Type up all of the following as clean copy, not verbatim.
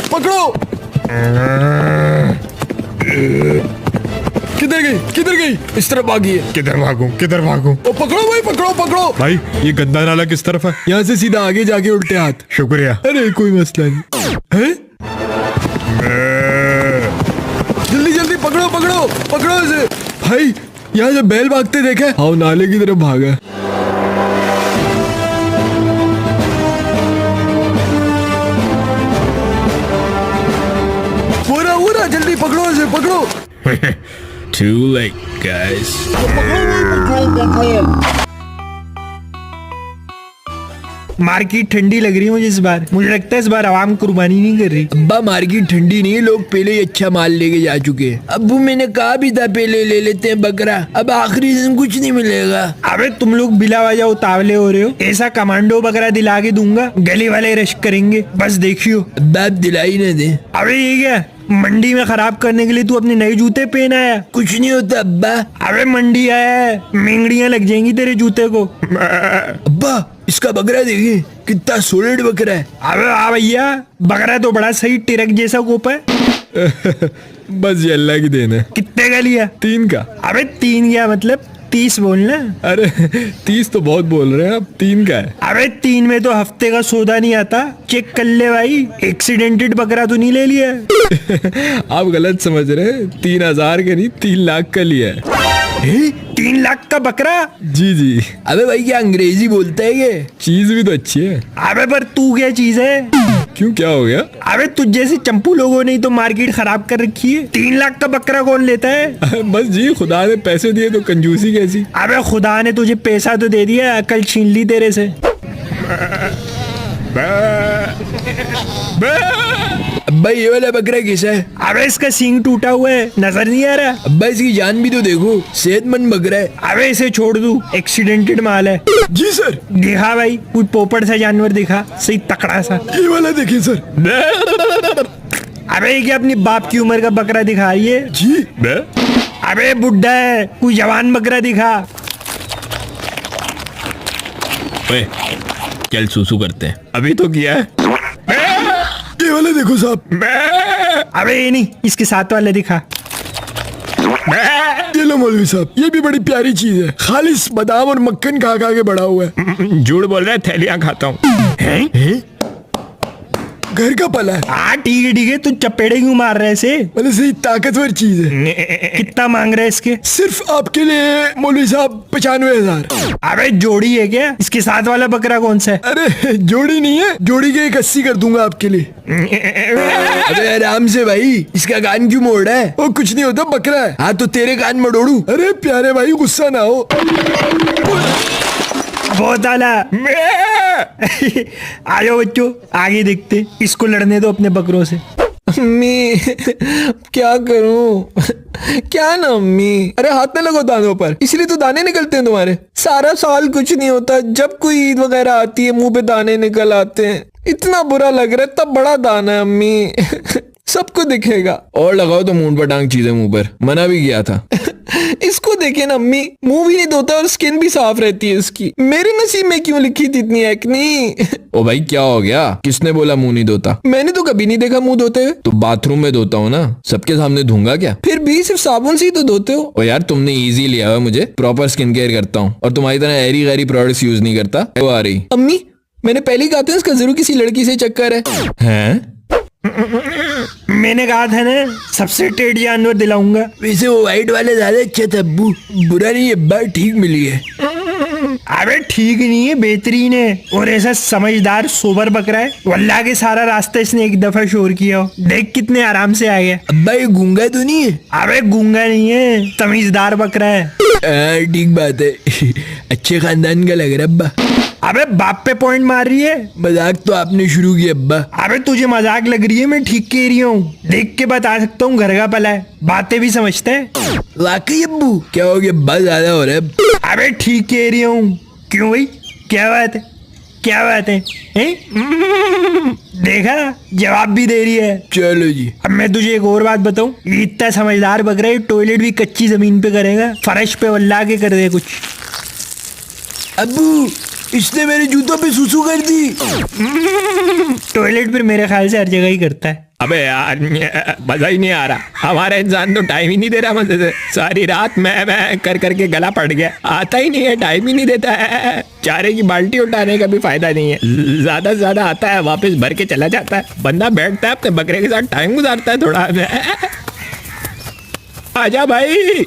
पकड़ो। किधर गई? इस तरफ भागी है। किधर भागूं? ओ पकड़ो भाई, पकड़ो। भाई ये गंदा नाला किस तरफ है? यहाँ से सीधा आगे जाके उल्टे हाथ। शुक्रिया। अरे कोई मसला नहीं है। जल्दी पकड़ो इसे। भाई यहाँ से बैल भागते देखे? हाँ, नाले की तरफ भागा। पूरा जल्दी पकड़ो इसे, पकड़ो। Too late, guys. पकड़ो। मार्केट ठंडी लग रही है मुझे इस बार। मुझे लगता है इस बार आवाम कुर्बानी नहीं कर रही। अब्बा मार्केट ठंडी नहीं है, लोग पहले ही अच्छा माल लेके जा चुके हैं। अब्बू मैंने कहा भी था पहले ले लेते हैं बकरा, अब आखिरी दिन कुछ नहीं मिलेगा। अबे तुम लोग बिला वजह उतावले हो रहे हो। ऐसा कमांडो बकरा दिला के दूंगा, गली वाले रश करेंगे, बस देखियो। अब्बा आप दिलाई न दे। अबे ये क्या, मंडी में खराब करने के लिए तू अपने नए जूते पहन आया? कुछ नहीं होता अब्बा। अबे मंडी आया है, मेंगड़ियां लग जाएंगी तेरे जूते को। अब्बा इसका बकरा देखिए, कितना सॉलिड बकरा है। अबे आ भैया, बकरा तो बड़ा सही टिरक जैसा कोप है। बस ये अल्लाह की देन है। कितने का लिया? 3 का। अबे 3 क्या मतलब 30 बोलना। अरे 30 तो बहुत बोल रहे हैं आप, 3 का है। अबे 3 में तो हफ्ते का सौदा नहीं आता। चेक कर ले भाई, एक्सीडेंटेड बकरा तो नहीं ले लिया। आप गलत समझ रहे हैं, 3000 का नहीं 3 लाख का लिया है। 3 लाख का बकरा? जी। अबे भाई क्या अंग्रेजी बोलता है ये? चीज भी तो अच्छी है। अबे पर तू क्या चीज है? क्यों, क्या हो गया? अबे तुझ जैसे चंपू लोगों ने तो मार्केट खराब कर रखी है। 3 लाख का बकरा कौन लेता है? बस जी, खुदा ने पैसे दिए तो कंजूसी कैसी? अबे खुदा ने तुझे पैसा तो दे दिया, अकल छीन ली तेरे से। अब्बा ये वाला बकरा कैसा है? अबे इसका सींग टूटा हुआ है, नजर नहीं आ रहा? अब्बा इसकी जान भी तो देखो, सेहतमंद बकरा है। अबे इसे छोड़ दूं, एक्सीडेंटेड माल है। जी सर। दिखा भाई, कोई पोपट सा जानवर दिखा, सही तकड़ा सा। ये वाला देखिए सर। अबे ये क्या अपनी बाप की उम्र का बकरा दिखा रही है? जी। अबे बुड्ढा है, कोई जवान बकरा दिखा। ओए, चल सूसू करते हैं। अभी तो किया है। ये वाला देखो साहब। अबे ये नहीं, इसके साथ वाले दिखा। ये लो मौलवी साहब, ये भी बड़ी प्यारी चीज है, खालिस बादाम और मक्खन खा के बड़ा हुआ है। झूठ बोल रहा है, थैलियां खाता हूँ। घर का पला है। हाँ ठीक है, तू चपेड़े क्यों मार रहे से? मतलब सही ताकतवर चीज है। कितना मांग रहे इसके? सिर्फ आपके लिए मौलवी साहब 95,000। अबे जोड़ी है क्या? इसके साथ वाला बकरा कौन सा है? अरे जोड़ी नहीं है, जोड़ी के 80 कर दूंगा आपके लिए। अबे आराम से भाई, इसका कान क्यों मोड़ रहा है? वो कुछ नहीं होता, बकरा है। हाँ तो तेरे कान मरोड़ू? अरे प्यारे भाई गुस्सा ना हो। बहुत आला। आयो बच्चों, आगे देखते, इसको लड़ने दो अपने बकरों से। अम्मी क्या करूं? क्या ना अम्मी? अरे हाथ न लगो दानों पर, इसलिए तो दाने निकलते हैं तुम्हारे। सारा साल कुछ नहीं होता, जब कोई ईद वगैरह आती है मुंह पे दाने निकल आते हैं। इतना बुरा लग रहा है, तब बड़ा दाना है अम्मी। सबको दिखेगा। और लगाओ तो मुंह पर टांग चीजें मुंह पर, मना भी किया था। इसको देखे ना अम्मी, मुंह भी नहीं धोता और स्किन भी साफ रहती है इसकी। मेरे नसीब में क्यों लिखी थी इतनी एक्नी? ओ भाई क्या हो गया? किसने बोला मुंह नहीं धोता? मैंने तो कभी नहीं देखा मुंह धोते हुए। तो बाथरूम में धोता हूँ ना, सबके सामने धोऊंगा क्या? फिर भी सिर्फ साबुन से ही तो धोते हो। ओ यार तुमने इजी लिया हुआ, मुझे प्रॉपर स्किन केयर करता हूँ और तुम्हारी तरह ऐरी गैरी प्रोडक्ट्स यूज नहीं करता। वो आ रही अम्मी, मैंने पहले ही कहा था इसका जरूर किसी लड़की से चक्कर है। हैं? मैंने कहा था ना, सबसे टेढ़ी जानवर दिलाऊंगा। वैसे वो व्हाइट वाले ज्यादा अच्छे थे अब्बू, बुरा नहीं है, बात ठीक मिली है। अबे ठीक नहीं है, बेहतरीन है। और ऐसा समझदार सोबर बकरा है, वल्लाह के सारा रास्ता इसने एक दफा शोर किया हो। देख कितने आराम से आ गया। अब्बा ये गूंगा तो नहीं है? अबे गूंगा नहीं है, तमीजदार बकरा है। ठीक बात है। अच्छे खानदान का लग रहा है अब्बा। अबे बाप पे पॉइंट मार रही है। मजाक तो आपने शुरू किया अब्बा। अबे तुझे मजाक लग रही है, मैं ठीक कह रही हूँ। देख के बता सकता हूँ, घर का पला है, बातें भी समझते हैं। वाकई अब्बू? क्या हो गया, बहुत ज्यादा हो रहा है। अबे ठीक कह रही हूँ। क्यों भाई, क्या बात है? क्या बात है? देखा, जवाब भी दे रही है। चलो जी। अब मैं तुझे एक और बात बताऊं, इतना समझदार बकरा है, टॉयलेट भी कच्ची जमीन पे करेगा, फर्श पे वल्ला के कर दे कुछ। अब्बू इसने मेरे जूतों पे सुसु कर दी। टॉयलेट पर मेरे ख्याल से हर जगह ही करता है। अबे यार मजा ही नहीं आ रहा, हमारा इंसान तो टाइम ही नहीं दे रहा मजे से। सारी रात मैं कर करके गला पड़ गया, आता ही नहीं है, टाइम ही नहीं देता है। चारे की बाल्टी उठाने का भी फायदा नहीं है, ज्यादा से ज्यादा आता है वापस भर के चला जाता है। बंदा बैठता है अपने बकरे के साथ टाइम गुजारता है थोड़ा। आजा भाई,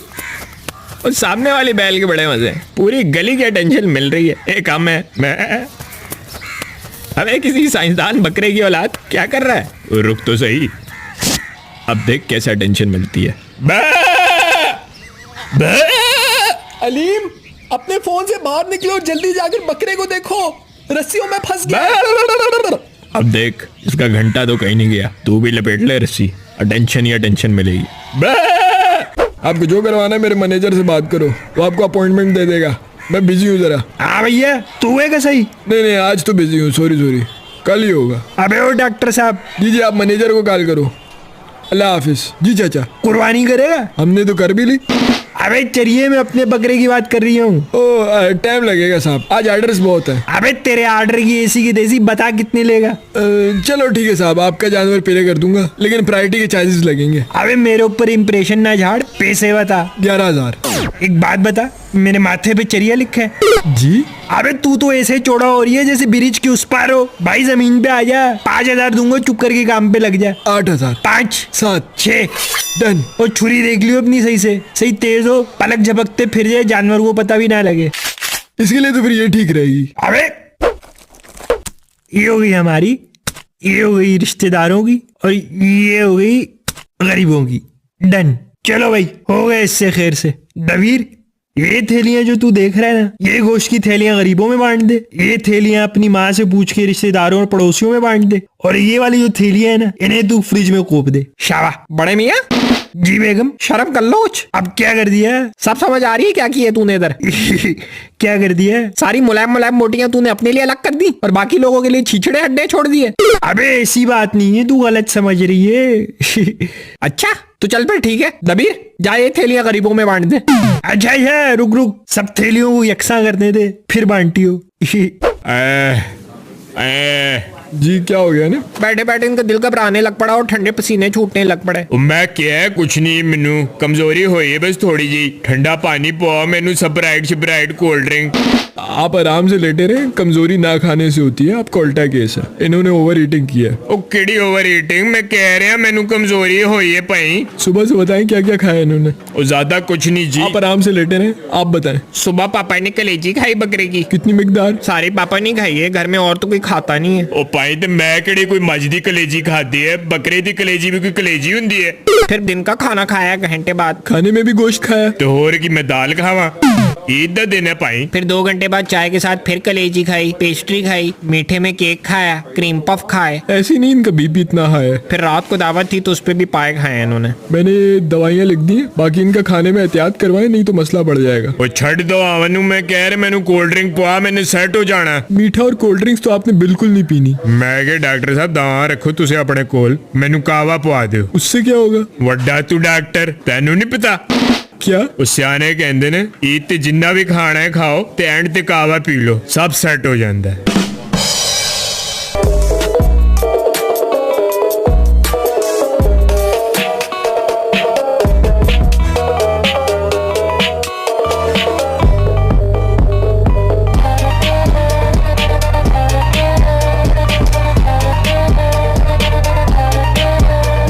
उस सामने वाली बैल के बड़े मजे, पूरी गली की टेंशन मिल रही है। एक काम है, मैं अबे किसी साइंसदान बकरे की औलाद क्या कर रहा है? रुक तो सही, अब देख कैसा टेंशन मिलती है। अलीम, अपने फोन से बाहर निकलो, जल्दी जाकर बकरे को देखो, रस्सियों में फंस गया। अब देख, इसका घंटा तो कहीं नहीं गया, तू भी लपेट ले रस्सी, टेंशन ही टेंशन मिलेगी। आपको जो करवाना है मेरे मैनेजर से बात करो, वो आपको अपॉइंटमेंट दे देगा। मैं बिजी हूँ जरा। हाँ भैया, तू है का सही? नहीं, आज तो बिजी हूँ, सॉरी, कल ही होगा। अबे ओ डॉक्टर साहब। जी आप मैनेजर को कॉल करो। अल्लाह हाफिज। जी चाचा। कुर्बानी करेगा? हमने तो कर भी ली। अबे चलिए, मैं अपने बकरे की बात कर रही हूँ। ओ टाइम लगेगा साहब, आज ऑर्डर्स बहुत है। अबे तेरे ऑर्डर की एसी की देसी बता कितने लेगा? चलो ठीक है साहब, आपका जानवर पे कर दूंगा, लेकिन प्रायोरिटी के चार्जेस लगेंगे। अबे मेरे ऊपर इंप्रेशन ना झाड़, पैसे बता। 11,000। एक बात बता, मेरे माथे पे चरिया लिखा है। जी? अबे तू तो ऐसे चौड़ा हो रही है जैसे ब्रिज के उस पार हो। भाई जमीन पे आ जा, 5,000 दूंगा, चुप करके काम पे लग जा। 8,000। 5 7 6 डन। और छुरी देख लियो अपनी सही से, सही तेज हो, पलक झपकते फिर जाए, जानवर को पता भी ना लगे। इसके लिए तो फिर ये ठीक रहेगी। अबे ये हो गई हमारी, ये हो गई रिश्तेदारों की, और ये हो गई गरीबों की। डन। चलो भाई, हो गए इससे खैर से। दबीर, ये थैलियां जो तू देख रहा है ना, ये गोश्त की थैलियां गरीबों में बांट दे, ये थैलियां अपनी माँ से पूछ के रिश्तेदारों और पड़ोसियों में बांट दे, और ये वाली जो थैलियां है ना, इन्हें तू फ्रिज में कोप दे। शाबाश। बड़े मियाँ, जी बेगम। शर्म कर लो कुछ। अब क्या कर दिया? सब समझ आ रही है क्या किया तूने इधर? क्या कर दिया? सारी मुलायम मुलायम मोटियां तूने अपने लिए अलग कर दी और बाकी लोगों के लिए छीछड़े हड्डे छोड़ दिए। अबे ऐसी बात नहीं है, तू गलत समझ रही है। अच्छा तो चल फिर ठीक है, दबीर जा ये थैलियां गरीबों में बांट दे। अच्छा, रुक, सब थैलियों को यकसा करने दे, फिर बांटियो। जी क्या हो गया ना? बैठे बैठे इनका दिल घबराने लग पड़ा और ठंडे पसीने छूटने लग पड़े। मैं क्या कुछ नहीं, मैनू कमजोरी हुई है बस थोड़ी जी। ठंडा पानी पवा, मैनू स्प्राइट कोल्ड ड्रिंक। आप आराम से लेटे रहे, कमजोरी ना खाने से होती है, आपका उल्टा केस है, इन्होंने ओवर ईटिंग किया है। ओ केड़ी ओवर ईटिंग, मैं कह रहा मैनू कमजोरी हुई है भाई। सुबह से बताएं क्या क्या खाया इन्होंने। ओ ज्यादा कुछ नहीं जी। आप आराम से लेटे रहे, आप बताएं। सुबह पापा ने कलेजी खाई बकरे की। कितनी मिकदार? सारी पापा ने खाई है, घर में और तो कोई खाता नहीं है। ओ भाई ते मैं केड़ी कोई मज दी कलेजी खाती है, बकरे दी कलेजी भी कोई कलेजी हुंदी है। फिर दिन का खाना खाया घंटे बाद। खाने में भी गोश्त खाया? तो होर की मैं दाल खावा, ईद दा दिन है भाई। फिर 2 घंटे बाद चाय के साथ फिर कलेजी खाई, पेस्ट्री खाई, मीठे में केक खाया, क्रीम पफ खाए। ऐसी नहीं, इनका बीपी इतना हाई है। फिर रात को दावत थी तो उस पे भी पाए खाए इन्होंने। मैंने दवाइयाँ लिख दी हैं, बाकी इनका खाने में एहतियात करवाएं, नहीं तो मसला बढ़ जाएगा। ओ छड़ दो आवनू, मैं कह रहा मैनू कोल्ड ड्रिंक पवा, मैंने सेट हो जाना। मीठा और कोल्ड ड्रिंक्स तो आपने बिल्कुल नहीं पीनी। मैं क्या डॉक्टर साहब दां रखो तुसे अपने कोल, मैनू कावा पवा दो। उससे क्या होगा? वड्डा तू डॉक्टर, तेनू नहीं पता? क्या? ਉਹ ਸਿਆਣੇ ਕਹਿੰਦੇ ਨੇ ਈਦ ਤੇ ਜਿੰਨਾ ਵੀ ਖਾਣਾ ਹੈ ਖਾਓ ਤੇ ਐਂਡ ਤੇ ਕਾਵਾ ਪੀ ਲਓ, ਸਭ ਸੈੱਟ ਹੋ ਜਾਂਦਾ ਹੈ।